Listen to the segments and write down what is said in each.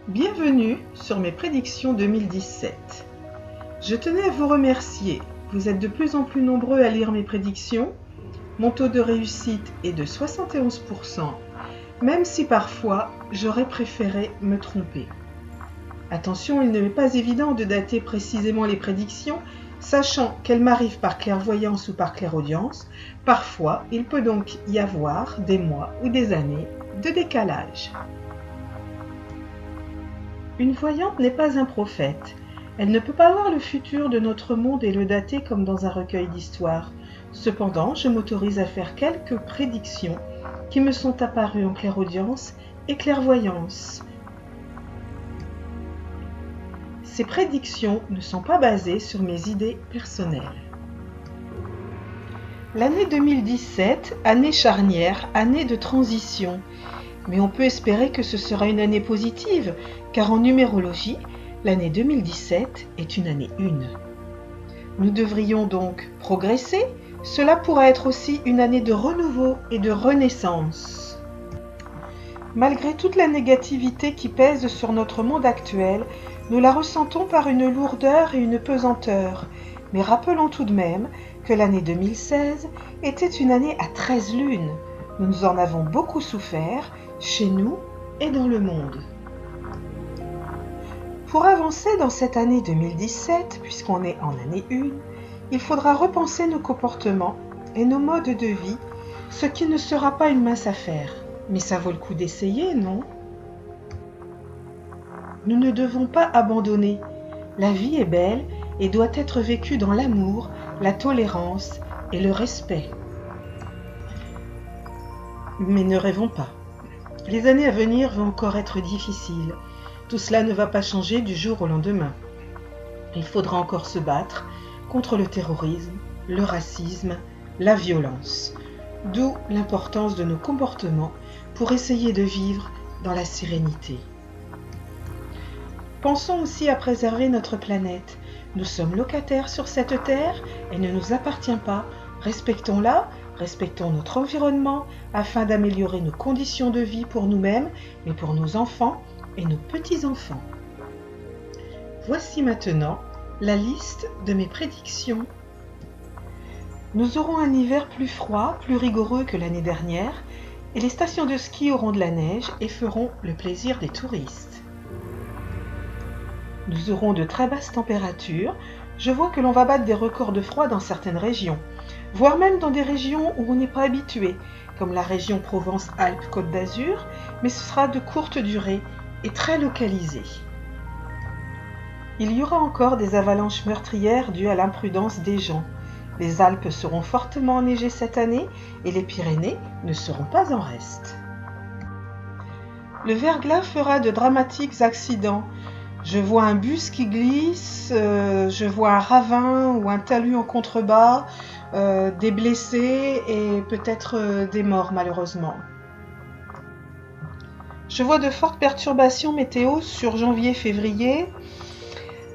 Bienvenue sur mes prédictions 2017. Je tenais à vous remercier. Vous êtes de plus en plus nombreux à lire mes prédictions. Mon taux de réussite est de 71%, même si parfois j'aurais préféré me tromper. Attention, il n'est pas évident de dater précisément les prédictions, sachant qu'elles m'arrivent par clairvoyance ou par clairaudience. Parfois, il peut donc y avoir des mois ou des années de décalage. Une voyante n'est pas un prophète. Elle ne peut pas voir le futur de notre monde et le dater comme dans un recueil d'histoires. Cependant, je m'autorise à faire quelques prédictions qui me sont apparues en clairaudience et clairvoyance. Ces prédictions ne sont pas basées sur mes idées personnelles. L'année 2017, année charnière, année de transition. Mais on peut espérer que ce sera une année positive, car en numérologie, l'année 2017 est une année 1. Nous devrions donc progresser. Cela pourra être aussi une année de renouveau et de renaissance. Malgré toute la négativité qui pèse sur notre monde actuel, nous la ressentons par une lourdeur et une pesanteur. Mais rappelons tout de même que l'année 2016 était une année à 13 lunes. Nous en avons beaucoup souffert, chez nous et dans le monde. Pour avancer dans cette année 2017, puisqu'on est en année 1, il faudra repenser nos comportements et nos modes de vie, ce qui ne sera pas une mince affaire. Mais ça vaut le coup d'essayer, non ? Nous ne devons pas abandonner. La vie est belle et doit être vécue dans l'amour, la tolérance et le respect. Mais ne rêvons pas. Les années à venir vont encore être difficiles. Tout cela ne va pas changer du jour au lendemain. Il faudra encore se battre contre le terrorisme, le racisme, la violence. D'où l'importance de nos comportements pour essayer de vivre dans la sérénité. Pensons aussi à préserver notre planète. Nous sommes locataires sur cette terre et ne nous appartient pas. Respectons-la. Respectons notre environnement afin d'améliorer nos conditions de vie pour nous-mêmes, mais pour nos enfants et nos petits-enfants. Voici maintenant la liste de mes prédictions. Nous aurons un hiver plus froid, plus rigoureux que l'année dernière, et les stations de ski auront de la neige et feront le plaisir des touristes. Nous aurons de très basses températures. Je vois que l'on va battre des records de froid dans certaines régions, voire même dans des régions où on n'est pas habitué, comme la région Provence-Alpes-Côte d'Azur, mais ce sera de courte durée et très localisé. Il y aura encore des avalanches meurtrières dues à l'imprudence des gens. Les Alpes seront fortement enneigées cette année et les Pyrénées ne seront pas en reste. Le verglas fera de dramatiques accidents. Je vois un bus qui glisse, je vois un ravin ou un talus en contrebas, des blessés et peut-être des morts malheureusement. Je vois de fortes perturbations météo sur janvier-février.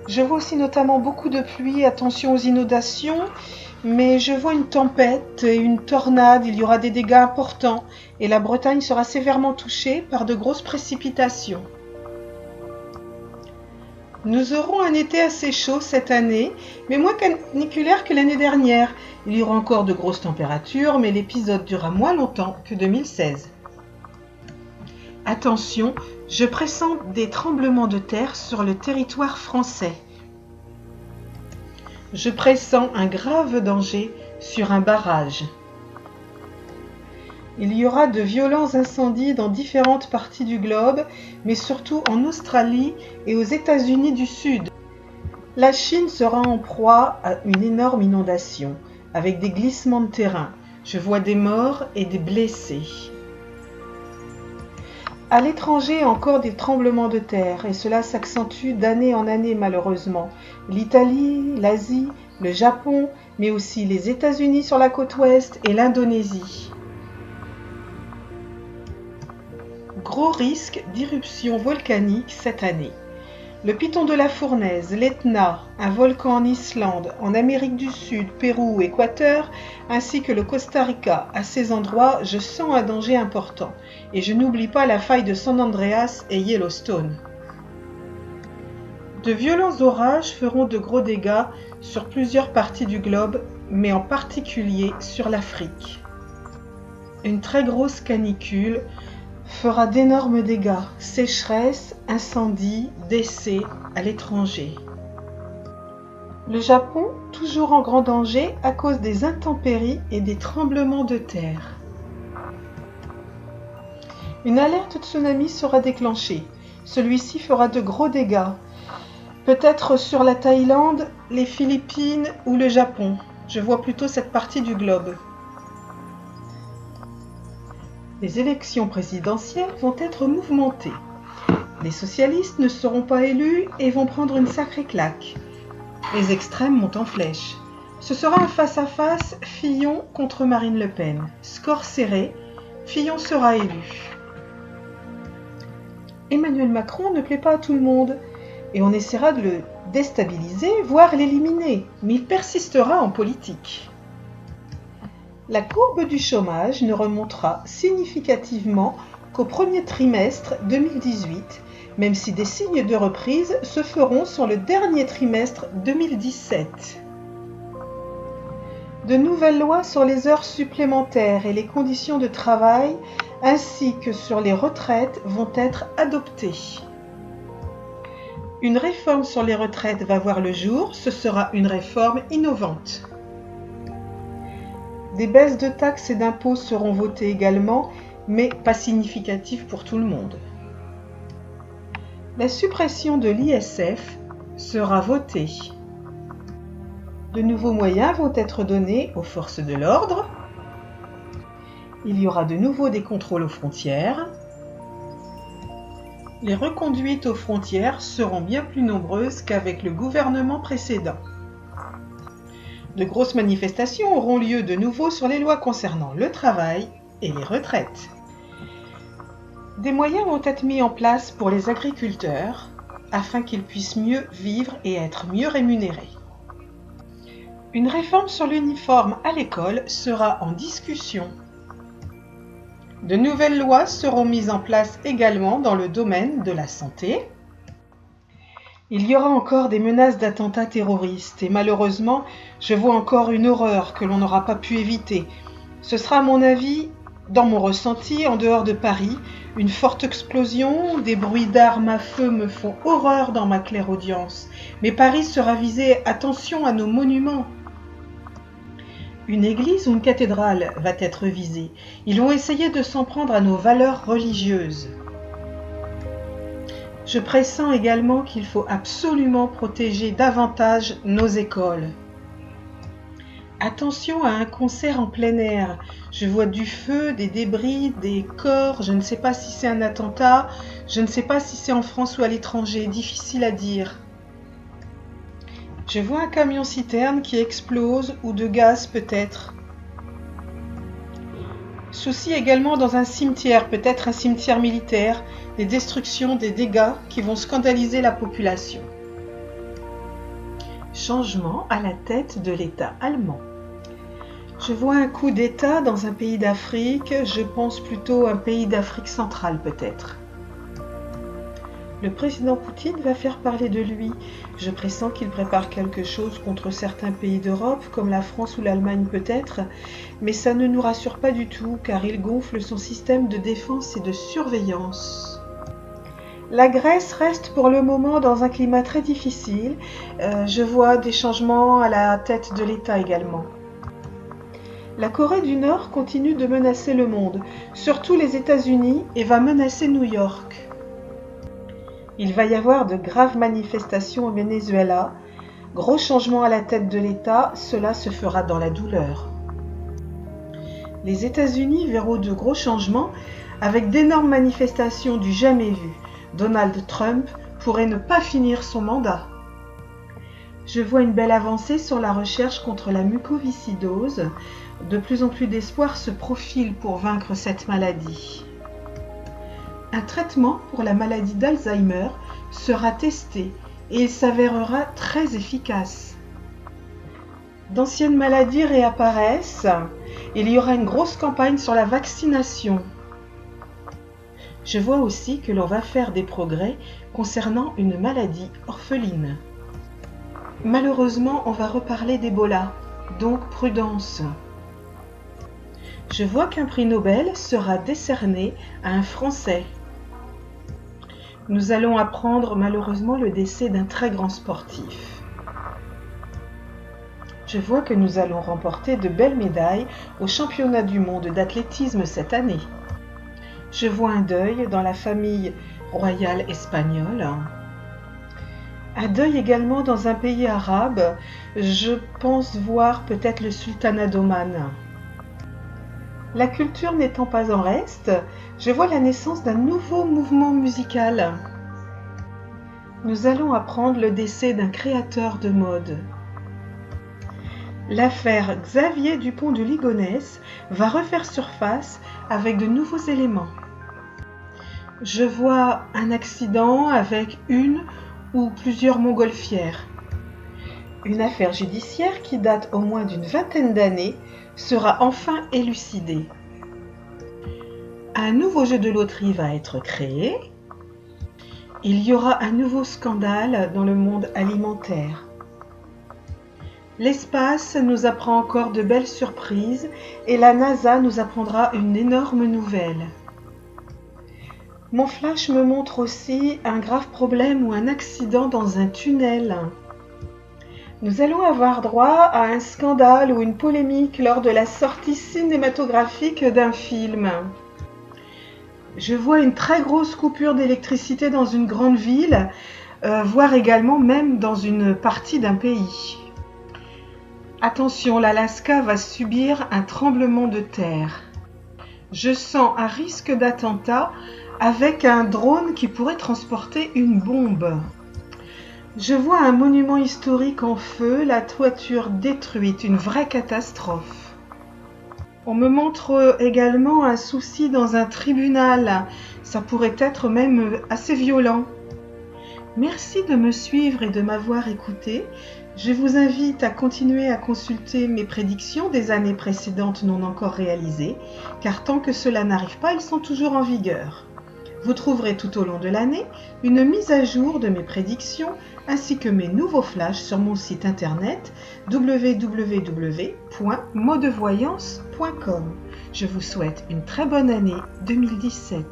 Je vois aussi notamment beaucoup de pluie, attention aux inondations, mais je vois une tempête et une tornade, il y aura des dégâts importants et la Bretagne sera sévèrement touchée par de grosses précipitations. Nous aurons un été assez chaud cette année, mais moins caniculaire que l'année dernière. Il y aura encore de grosses températures, mais l'épisode durera moins longtemps que 2016. Attention, je pressens des tremblements de terre sur le territoire français. Je pressens un grave danger sur un barrage. Il y aura de violents incendies dans différentes parties du globe, mais surtout en Australie et aux États-Unis du Sud. La Chine sera en proie à une énorme inondation, avec des glissements de terrain. Je vois des morts et des blessés. À l'étranger, encore des tremblements de terre, et cela s'accentue d'année en année malheureusement. L'Italie, l'Asie, le Japon, mais aussi les États-Unis sur la côte ouest et l'Indonésie. Gros risque d'éruption volcanique cette année. Le Piton de la Fournaise, l'Etna, un volcan en Islande, en Amérique du Sud, Pérou, Équateur, ainsi que le Costa Rica. À ces endroits, je sens un danger important. Et je n'oublie pas la faille de San Andreas et Yellowstone. De violents orages feront de gros dégâts sur plusieurs parties du globe, mais en particulier sur l'Afrique. Une très grosse canicule fera d'énormes dégâts, sécheresse, incendies, décès à l'étranger. Le Japon, toujours en grand danger à cause des intempéries et des tremblements de terre. Une alerte tsunami sera déclenchée. Celui-ci fera de gros dégâts, peut-être sur la Thaïlande, les Philippines ou le Japon. Je vois plutôt cette partie du globe. Les élections présidentielles vont être mouvementées. Les socialistes ne seront pas élus et vont prendre une sacrée claque. Les extrêmes montent en flèche. Ce sera un face-à-face Fillon contre Marine Le Pen. Score serré, Fillon sera élu. Emmanuel Macron ne plaît pas à tout le monde et on essaiera de le déstabiliser, voire l'éliminer, mais il persistera en politique. La courbe du chômage ne remontera significativement qu'au premier trimestre 2018, même si des signes de reprise se feront sur le dernier trimestre 2017. De nouvelles lois sur les heures supplémentaires et les conditions de travail, ainsi que sur les retraites, vont être adoptées. Une réforme sur les retraites va voir le jour, ce sera une réforme innovante. Des baisses de taxes et d'impôts seront votées également, mais pas significatives pour tout le monde. La suppression de l'ISF sera votée. De nouveaux moyens vont être donnés aux forces de l'ordre. Il y aura de nouveau des contrôles aux frontières. Les reconduites aux frontières seront bien plus nombreuses qu'avec le gouvernement précédent. De grosses manifestations auront lieu de nouveau sur les lois concernant le travail et les retraites. Des moyens vont être mis en place pour les agriculteurs afin qu'ils puissent mieux vivre et être mieux rémunérés. Une réforme sur l'uniforme à l'école sera en discussion. De nouvelles lois seront mises en place également dans le domaine de la santé. Il y aura encore des menaces d'attentats terroristes et malheureusement, je vois encore une horreur que l'on n'aura pas pu éviter. Ce sera à mon avis, dans mon ressenti, en dehors de Paris, une forte explosion, des bruits d'armes à feu me font horreur dans ma clairaudience. Mais Paris sera visé, attention à nos monuments. Une église ou une cathédrale va être visée. Ils vont essayer de s'en prendre à nos valeurs religieuses. Je pressens également qu'il faut absolument protéger davantage nos écoles. Attention à un concert en plein air. Je vois du feu, des débris, des corps. Je ne sais pas si c'est un attentat. Je ne sais pas si c'est en France ou à l'étranger. Difficile à dire. Je vois un camion-citerne qui explose ou de gaz peut-être. Souci également dans un cimetière, peut-être un cimetière militaire, des destructions, des dégâts qui vont scandaliser la population. Changement à la tête de l'État allemand. Je vois un coup d'État dans un pays d'Afrique, je pense plutôt un pays d'Afrique centrale peut-être. Le président Poutine va faire parler de lui. Je pressens qu'il prépare quelque chose contre certains pays d'Europe, comme la France ou l'Allemagne peut-être, mais ça ne nous rassure pas du tout, car il gonfle son système de défense et de surveillance. La Grèce reste pour le moment dans un climat très difficile. Je vois des changements à la tête de l'État également. La Corée du Nord continue de menacer le monde, surtout les États-Unis, et va menacer New York. Il va y avoir de graves manifestations au Venezuela. Gros changements à la tête de l'État, cela se fera dans la douleur. Les États-Unis verront de gros changements avec d'énormes manifestations du jamais vu. Donald Trump pourrait ne pas finir son mandat. Je vois une belle avancée sur la recherche contre la mucoviscidose. De plus en plus d'espoir se profile pour vaincre cette maladie. Un traitement pour la maladie d'Alzheimer sera testé et il s'avérera très efficace. D'anciennes maladies réapparaissent. Il y aura une grosse campagne sur la vaccination. Je vois aussi que l'on va faire des progrès concernant une maladie orpheline. Malheureusement, on va reparler d'Ebola, donc prudence. Je vois qu'un prix Nobel sera décerné à un Français. Nous allons apprendre malheureusement le décès d'un très grand sportif. Je vois que nous allons remporter de belles médailles au championnat du monde d'athlétisme cette année. Je vois un deuil dans la famille royale espagnole. Un deuil également dans un pays arabe. Je pense voir peut-être le sultanat d'Oman. La culture n'étant pas en reste, je vois la naissance d'un nouveau mouvement musical. Nous allons apprendre le décès d'un créateur de mode. L'affaire Xavier Dupont de Ligonnès va refaire surface avec de nouveaux éléments. Je vois un accident avec une ou plusieurs montgolfières. Une affaire judiciaire qui date au moins d'une vingtaine d'années sera enfin élucidée. Un nouveau jeu de loterie va être créé. Il y aura un nouveau scandale dans le monde alimentaire. L'espace nous apprend encore de belles surprises et la NASA nous apprendra une énorme nouvelle. Mon flash me montre aussi un grave problème ou un accident dans un tunnel. Nous allons avoir droit à un scandale ou une polémique lors de la sortie cinématographique d'un film. Je vois une très grosse coupure d'électricité dans une grande ville, voire également même dans une partie d'un pays. Attention, l'Alaska va subir un tremblement de terre. Je sens un risque d'attentat avec un drone qui pourrait transporter une bombe. Je vois un monument historique en feu, la toiture détruite, une vraie catastrophe. On me montre également un souci dans un tribunal. Ça pourrait être même assez violent. Merci de me suivre et de m'avoir écouté. Je vous invite à continuer à consulter mes prédictions des années précédentes non encore réalisées, car tant que cela n'arrive pas, elles sont toujours en vigueur. Vous trouverez tout au long de l'année une mise à jour de mes prédictions ainsi que mes nouveaux flashs sur mon site internet www.moddevoyance.com. Je vous souhaite une très bonne année 2017.